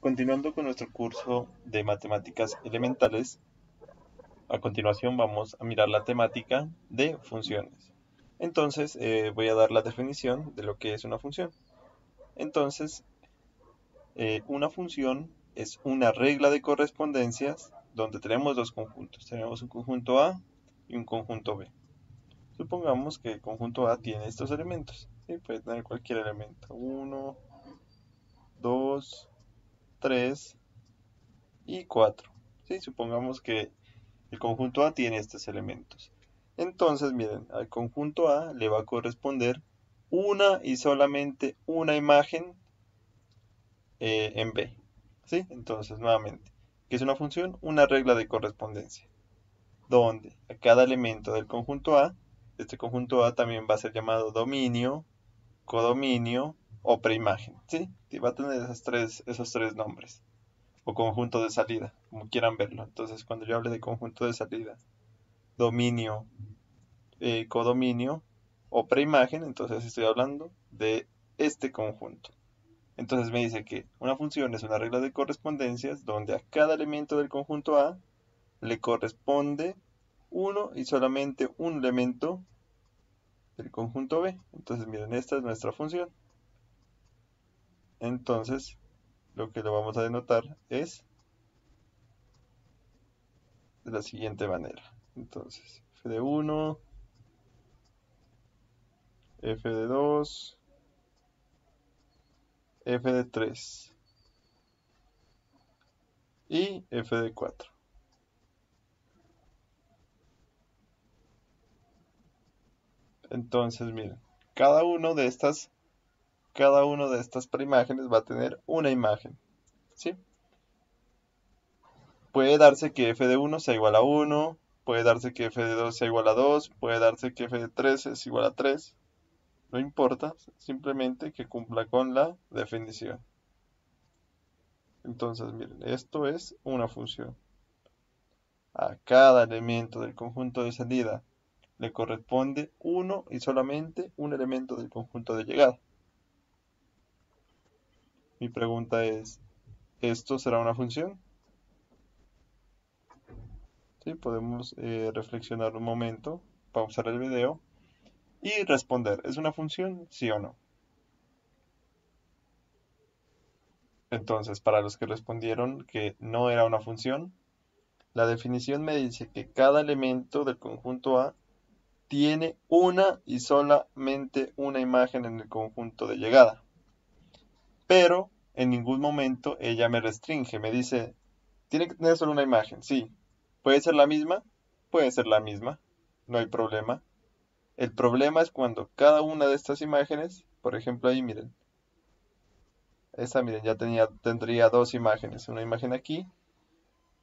Continuando con nuestro curso de matemáticas elementales, a continuación vamos a mirar la temática de funciones. Entonces, voy a dar la definición de lo que es una función. Entonces, una función es una regla de correspondencias donde tenemos dos conjuntos. Tenemos un conjunto A y un conjunto B. Supongamos que el conjunto A tiene estos elementos. ¿Sí? Puede tener cualquier elemento. 1, 2, 3 y 4. ¿Sí? Supongamos que el conjunto A tiene estos elementos. Entonces, miren, al conjunto A le va a corresponder una y solamente una imagen en B. ¿Sí? Entonces, nuevamente, ¿qué es una función? Una regla de correspondencia, donde a cada elemento del conjunto A, este conjunto A también va a ser llamado dominio, codominio o preimagen. ¿Sí? Y va a tener esos tres nombres. O conjunto de salida, como quieran verlo. Entonces, cuando yo hable de conjunto de salida, dominio, codominio o preimagen, entonces estoy hablando de este conjunto. Entonces me dice que una función es una regla de correspondencias donde a cada elemento del conjunto A le corresponde uno y solamente un elemento del conjunto B. Entonces miren, esta es nuestra función. Entonces lo que lo vamos a denotar es de la siguiente manera. Entonces f de 1, f de 2, f de 3 y f de 4. Entonces, miren, cada uno de estas preimágenes va a tener una imagen, ¿sí? Puede darse que f de 1 sea igual a 1, puede darse que f de 2 sea igual a 2, puede darse que f de 3 es igual a 3, no importa, simplemente que cumpla con la definición. Entonces, miren, esto es una función. A cada elemento del conjunto de salida le corresponde uno y solamente un elemento del conjunto de llegada. Mi pregunta es, ¿esto será una función? ¿Sí? Podemos reflexionar un momento, pausar el video y responder, ¿es una función? ¿Sí o no? Entonces, para los que respondieron que no era una función, la definición me dice que cada elemento del conjunto A tiene una y solamente una imagen en el conjunto de llegada. Pero en ningún momento ella me restringe, me dice, tiene que tener solo una imagen, sí. ¿Puede ser la misma? Puede ser la misma, no hay problema. El problema es cuando cada una de estas imágenes, por ejemplo ahí miren, esta miren ya tendría dos imágenes, una imagen aquí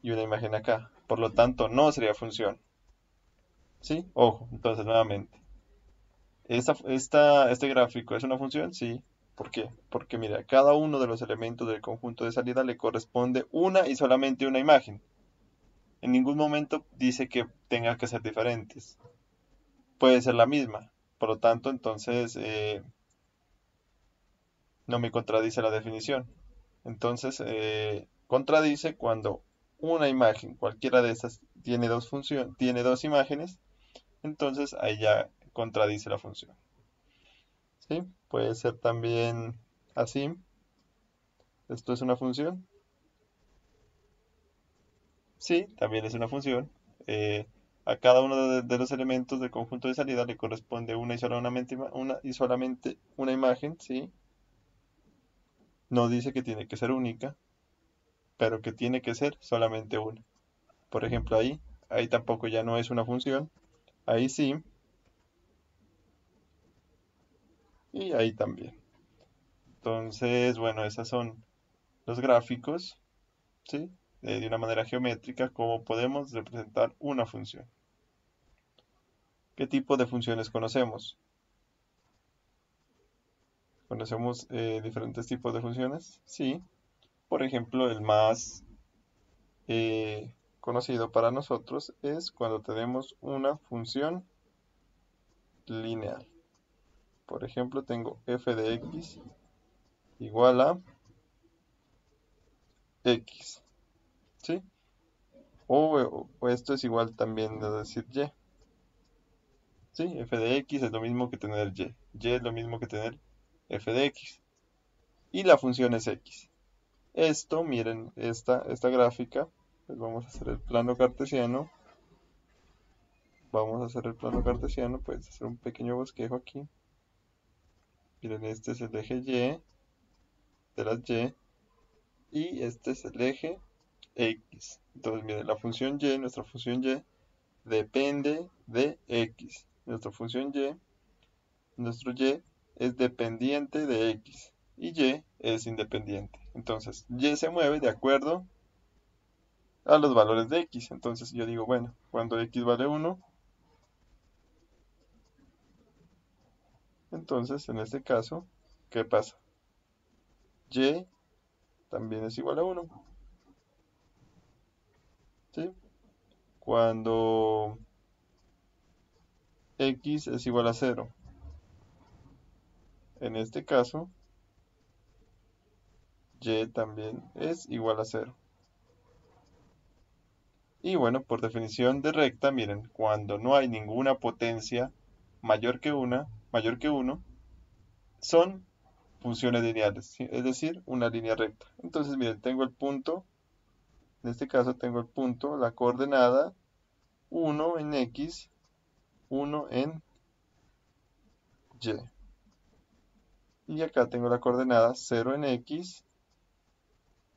y una imagen acá. Por lo tanto, no sería función. ¿Sí? Ojo, entonces nuevamente. ¿Este gráfico es una función? Sí. ¿Por qué? Porque mira, a cada uno de los elementos del conjunto de salida le corresponde una y solamente una imagen. En ningún momento dice que tenga que ser diferentes. Puede ser la misma. Por lo tanto, entonces no me contradice la definición. Entonces, contradice cuando una imagen, cualquiera de estas, tiene dos imágenes, entonces ahí ya contradice la función. ¿Sí? Puede ser también así. Esto es una función. Sí, también es una función. Eh, a cada uno de los elementos del conjunto de salida le corresponde una y solamente una imagen, ¿sí? No dice que tiene que ser única, pero que tiene que ser solamente una. Por ejemplo, ahí tampoco ya no es una función. Ahí sí, y ahí también. Entonces, bueno, esos son los gráficos, ¿sí? De una manera geométrica, cómo podemos representar una función. ¿Qué tipo de funciones conocemos? ¿Conocemos diferentes tipos de funciones? Sí. Por ejemplo, el más conocido para nosotros es cuando tenemos una función lineal. Por ejemplo, tengo f de x igual a X, ¿sí? O esto es igual también a decir Y, ¿sí? F de X es lo mismo que tener Y. Y es lo mismo que tener F de X. Y la función es X. Esto, miren, esta gráfica, pues vamos a hacer el plano cartesiano. Vamos a hacer el plano cartesiano, pues hacer un pequeño bosquejo aquí. Miren, este es el eje Y de las y este es el eje X. Entonces, miren, la función Y, nuestra función Y, depende de X. Nuestro Y es dependiente de X y Y es independiente. Entonces, Y se mueve de acuerdo a los valores de X. Entonces, yo digo, bueno, cuando X vale 1, entonces en este caso, ¿qué pasa? Y también es igual a 1, ¿sí? Cuando X es igual a 0, en este caso, Y también es igual a 0. Y bueno, por definición de recta, miren, cuando no hay ninguna potencia mayor que 1, son funciones lineales, ¿sí? Es decir, una línea recta. Entonces, miren, tengo el punto, en este caso tengo el punto, la coordenada 1 en X, 1 en Y. Y acá tengo la coordenada 0 en X,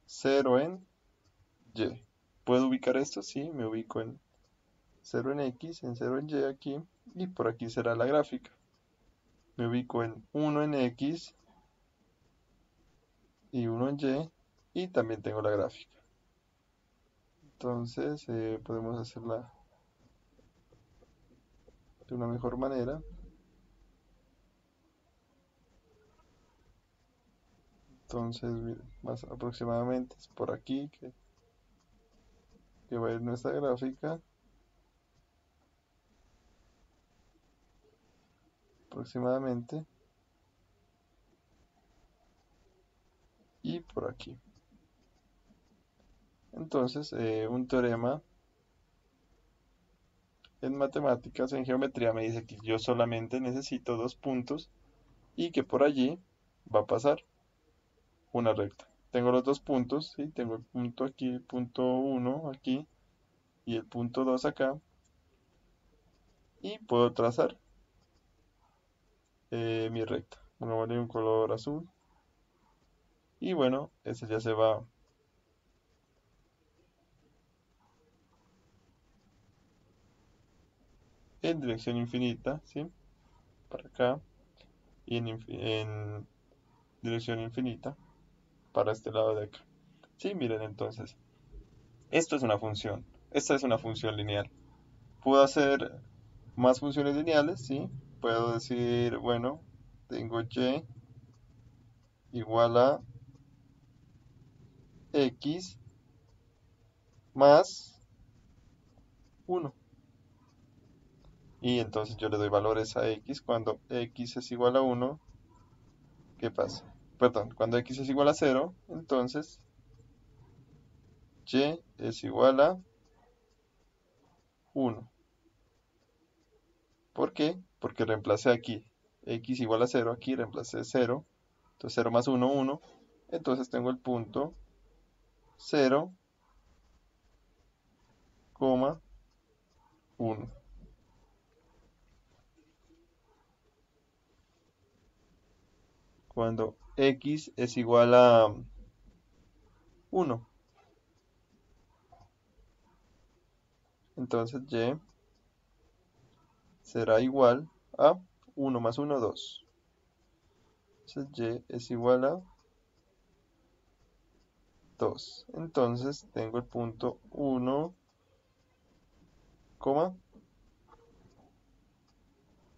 0 en Y. ¿Puedo ubicar esto? Sí, me ubico en 0 en X, en 0 en Y aquí, y por aquí será la gráfica. Me ubico en 1 en X y 1 en Y, y también tengo la gráfica. Entonces, podemos hacerla de una mejor manera. Entonces, miren, más aproximadamente es por aquí que va a ir nuestra gráfica. Aproximadamente. Y por aquí. Entonces, un teorema en matemáticas, en geometría, me dice que yo solamente necesito dos puntos y que por allí va a pasar una recta. Tengo los dos puntos, ¿sí? Tengo el punto aquí, el punto 1 aquí y el punto 2 acá. Y puedo trazar mi recta. Pongámosle un color azul. Y bueno, ese ya se va en dirección infinita, ¿sí? Para acá. Y en dirección infinita para este lado de acá. Sí, miren entonces. Esto es una función. Esta es una función lineal. Puedo hacer más funciones lineales, ¿sí? Puedo decir, bueno, tengo y igual a x más 1. Y entonces yo le doy valores a x cuando x es igual a 1. ¿Qué pasa? Perdón, cuando x es igual a 0, entonces y es igual a 1. ¿Por qué? Porque reemplacé aquí x igual a 0, aquí reemplacé 0. Entonces 0 más 1, 1. Entonces tengo el punto 0, 1. Cuando x es igual a 1. Entonces y será igual a 1 más 1, 2. Entonces y es igual a 2. Entonces tengo el punto 1,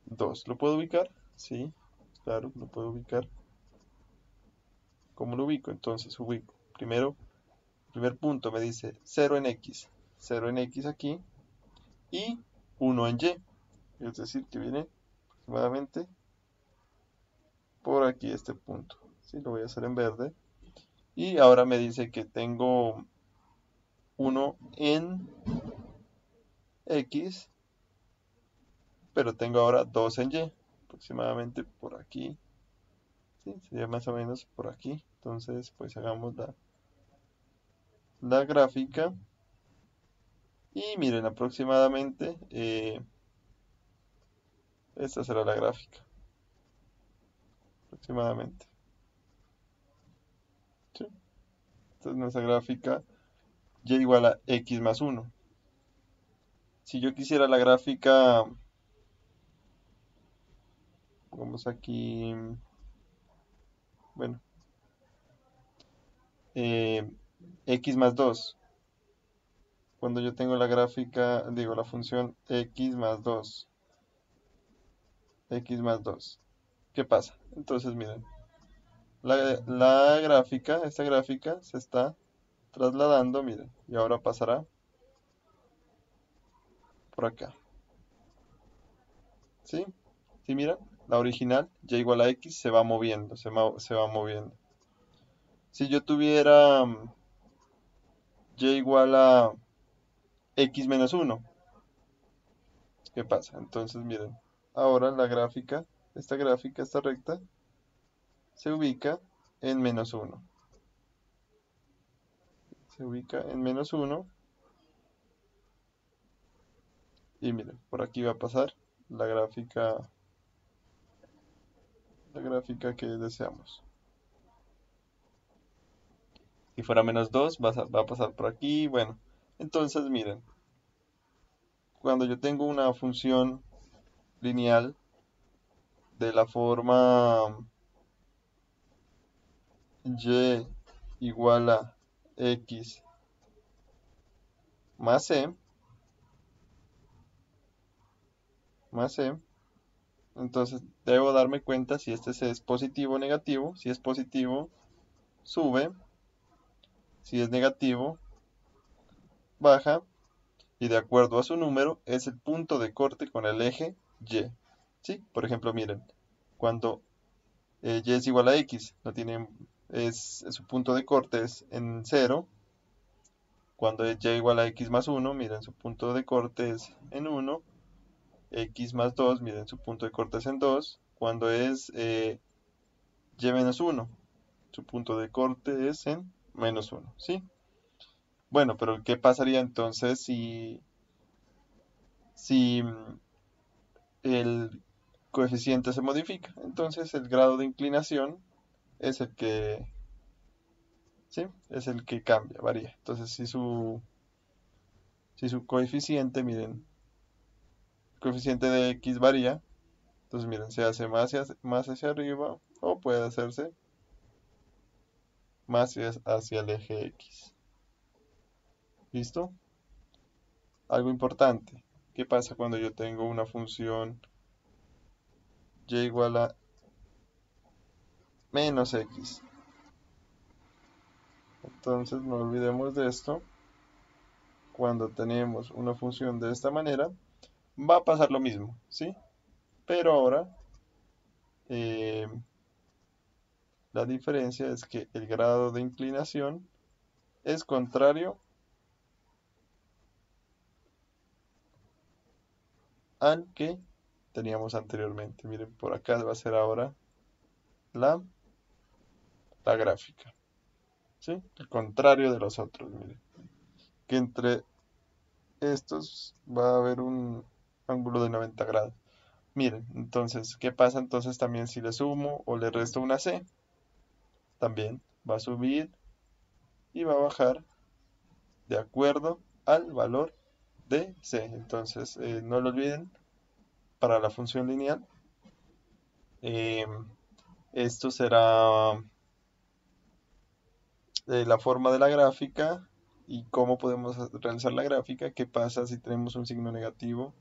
2. ¿Lo puedo ubicar? Sí, claro, lo puedo ubicar. ¿Cómo lo ubico? Entonces ubico. Primero, primer punto me dice 0 en x. 0 en x aquí y 1 en y. Es decir, que viene aproximadamente por aquí este punto. ¿Sí? Lo voy a hacer en verde. Y ahora me dice que tengo 1 en X, pero tengo ahora 2 en Y, aproximadamente por aquí. Sí, sería más o menos por aquí. Entonces, pues hagamos la gráfica. Y miren, aproximadamente esta será la gráfica. Aproximadamente. ¿Sí? Esta es nuestra gráfica y igual a x más 1. Si yo quisiera la gráfica, vamos aquí, bueno, eh, x más 2. Cuando yo tengo la gráfica, digo, la función x más 2. ¿Qué pasa? Entonces, miren, la gráfica, esta gráfica se está trasladando, miren, y ahora pasará por acá. ¿Sí? ¿Sí, miran? La original, y igual a x, se va moviendo, se va moviendo. Si yo tuviera y igual a x menos 1, ¿qué pasa? Entonces, miren, ahora la gráfica, esta recta, se ubica en menos 1. Se ubica en menos 1 y miren, por aquí va a pasar la gráfica que deseamos. Si fuera menos 2, va a pasar por aquí. Bueno, entonces miren, cuando yo tengo una función lineal de la forma y igual a x más c, entonces debo darme cuenta si este c es positivo o negativo. Si es positivo, sube. Si es negativo, baja. Y de acuerdo a su número, es el punto de corte con el eje y. ¿Sí? Por ejemplo, miren, cuando y es igual a x, no tiene, su punto de corte es en 0. Cuando es y igual a x más 1, miren, su punto de corte es en 1. X más 2, miren, su punto de corte es en 2. Cuando es y menos 1, su punto de corte es en menos 1, ¿sí? Bueno, pero ¿qué pasaría entonces si el coeficiente se modifica? Entonces el grado de inclinación es el que, ¿sí? Es el que cambia, varía. Entonces si su coeficiente, miren, el coeficiente de x varía, entonces miren, se hace más hacia arriba o puede hacerse más hacia el eje x. ¿Listo? Algo importante. ¿Qué pasa cuando yo tengo una función y igual a menos x? Entonces no olvidemos de esto. Cuando tenemos una función de esta manera, va a pasar lo mismo, ¿sí? Pero ahora eh, la diferencia es que el grado de inclinación es contrario al que teníamos anteriormente. Miren, por acá va a ser ahora la, la gráfica, ¿sí? El contrario de los otros, miren. Que entre estos va a haber un ángulo de 90 grados. Miren, entonces, ¿qué pasa entonces también si le sumo o le resto una c? También va a subir y va a bajar de acuerdo al valor de c. Entonces, no lo olviden, para la función lineal, eh, esto será la forma de la gráfica y cómo podemos realizar la gráfica, qué pasa si tenemos un signo negativo.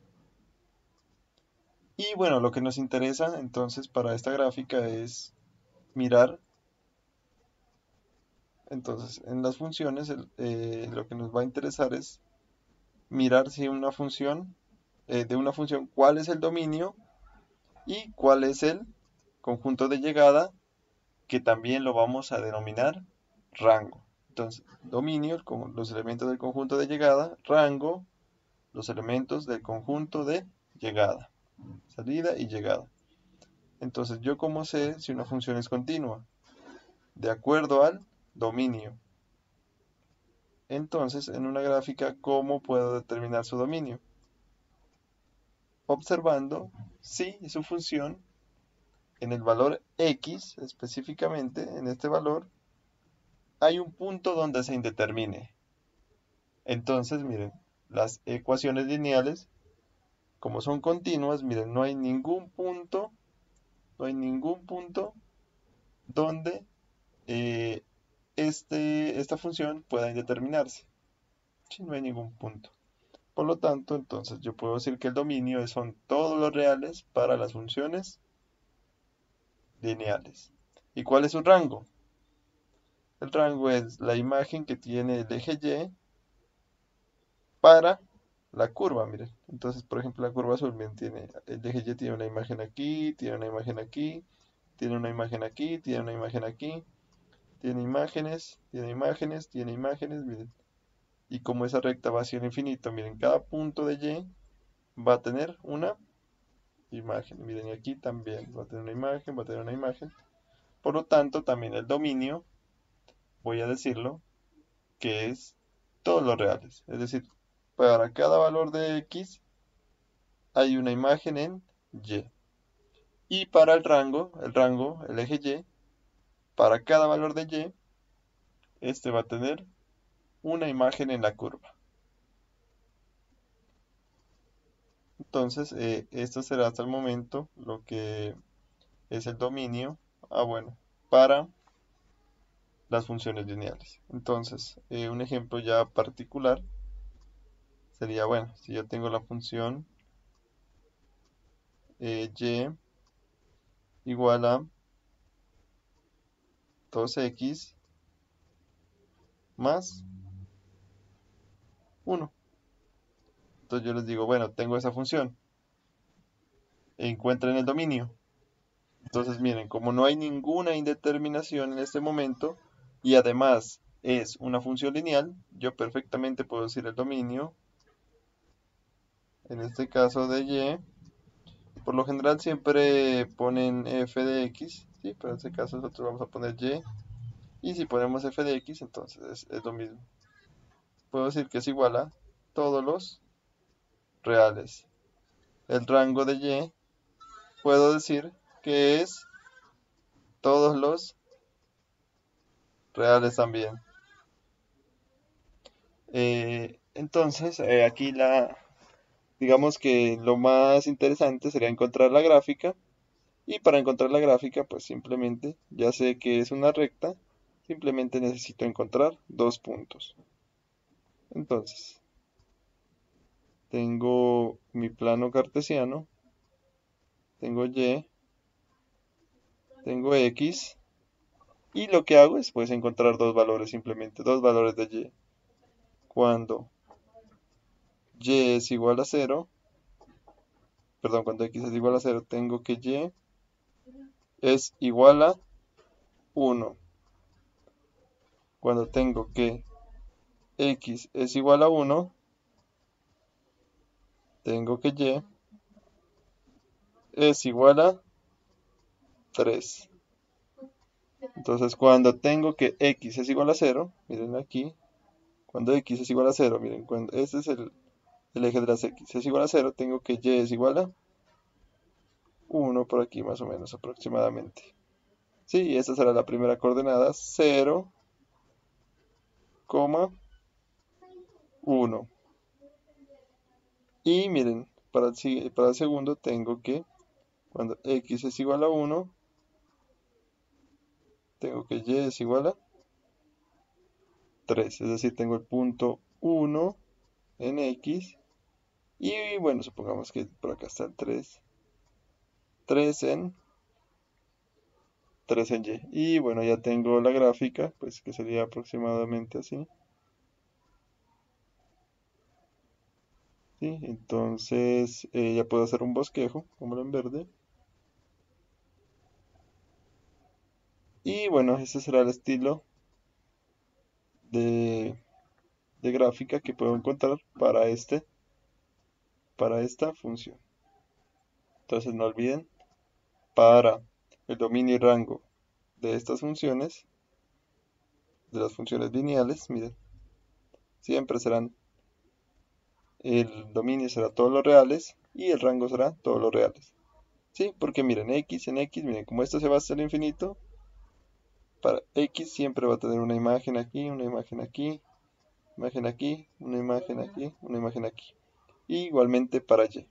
Y bueno, lo que nos interesa entonces para esta gráfica es mirar, entonces en las funciones lo que nos va a interesar es mirar si una función, de una función, cuál es el dominio y cuál es el conjunto de llegada, que también lo vamos a denominar rango. Entonces, dominio, los elementos del conjunto de llegada, rango, los elementos del conjunto de llegada, salida y llegada. Entonces, ¿yo cómo sé si una función es continua? De acuerdo al dominio. Entonces, en una gráfica, ¿cómo puedo determinar su dominio? Observando si su función en el valor x, específicamente en este valor, hay un punto donde se indetermine. Entonces, miren, las ecuaciones lineales, como son continuas, miren, no hay ningún punto donde esta función pueda indeterminarse. Sí, no hay ningún punto. Por lo tanto, entonces yo puedo decir que el dominio son todos los reales para las funciones lineales. ¿Y cuál es su rango? El rango es la imagen que tiene el eje Y para la curva, miren. Entonces, por ejemplo, la curva azul, miren, el eje Y tiene una imagen aquí, tiene una imagen aquí, tiene una imagen aquí, tiene una imagen aquí, tiene imágenes, tiene imágenes, tiene imágenes, miren. Y como esa recta va hacia el infinito, miren, cada punto de Y va a tener una imagen. Miren, y aquí también va a tener una imagen, va a tener una imagen. Por lo tanto, también el dominio, voy a decirlo, que es todos los reales. Es decir, para cada valor de X hay una imagen en Y. Y para el eje Y, para cada valor de Y, este va a tener una imagen en la curva. Entonces, esto será hasta el momento lo que es el dominio, bueno, para las funciones lineales. Entonces, un ejemplo ya particular sería, bueno, si yo tengo la función y igual a 2x más 1. Entonces yo les digo, bueno, tengo esa función, encuentren el dominio. Entonces miren, como no hay ninguna indeterminación en este momento y además es una función lineal, yo perfectamente puedo decir el dominio, en este caso de y. Por lo general siempre ponen f de x, ¿sí? Pero en este caso nosotros vamos a poner y. Y si ponemos f de x, entonces es lo mismo. Puedo decir que es igual a todos los reales. El rango de y, puedo decir que es todos los reales también. Entonces, aquí digamos que lo más interesante sería encontrar la gráfica. Y para encontrar la gráfica, pues simplemente, ya sé que es una recta, simplemente necesito encontrar dos puntos. Entonces, tengo mi plano cartesiano, tengo y, tengo x, y lo que hago es pues encontrar dos valores simplemente, dos valores de y. Cuando y es igual a 0, perdón, cuando x es igual a 0, tengo que y es igual a 1. Cuando tengo que x es igual a 1, tengo que y es igual a 3. Entonces, cuando tengo que x es igual a 0, miren aquí, cuando x es igual a 0, miren, cuando este es el eje de las x es igual a 0, tengo que y es igual a 1 por aquí más o menos aproximadamente. Sí, esta será la primera coordenada, 0, 1. Y miren, para el segundo tengo que, cuando x es igual a 1, tengo que y es igual a 3. Es decir, tengo el punto 1 en x. Y bueno, supongamos que por acá está el 3. 3 en 3 en Y. Y bueno, ya tengo la gráfica, pues que sería aproximadamente así. ¿Sí? Entonces ya puedo hacer un bosquejo, como en verde. Y bueno, ese será el estilo de, de gráfica que puedo encontrar para esta función. Entonces no olviden, para el dominio y rango de estas funciones, de las funciones lineales, miren, siempre serán, el dominio será todos los reales y el rango será todos los reales. ¿Sí? Porque miren, en X, miren, como esto se va hasta el infinito, para X siempre va a tener una imagen aquí, una imagen aquí, imagen aquí, una imagen aquí, una imagen aquí. Y igualmente para Y.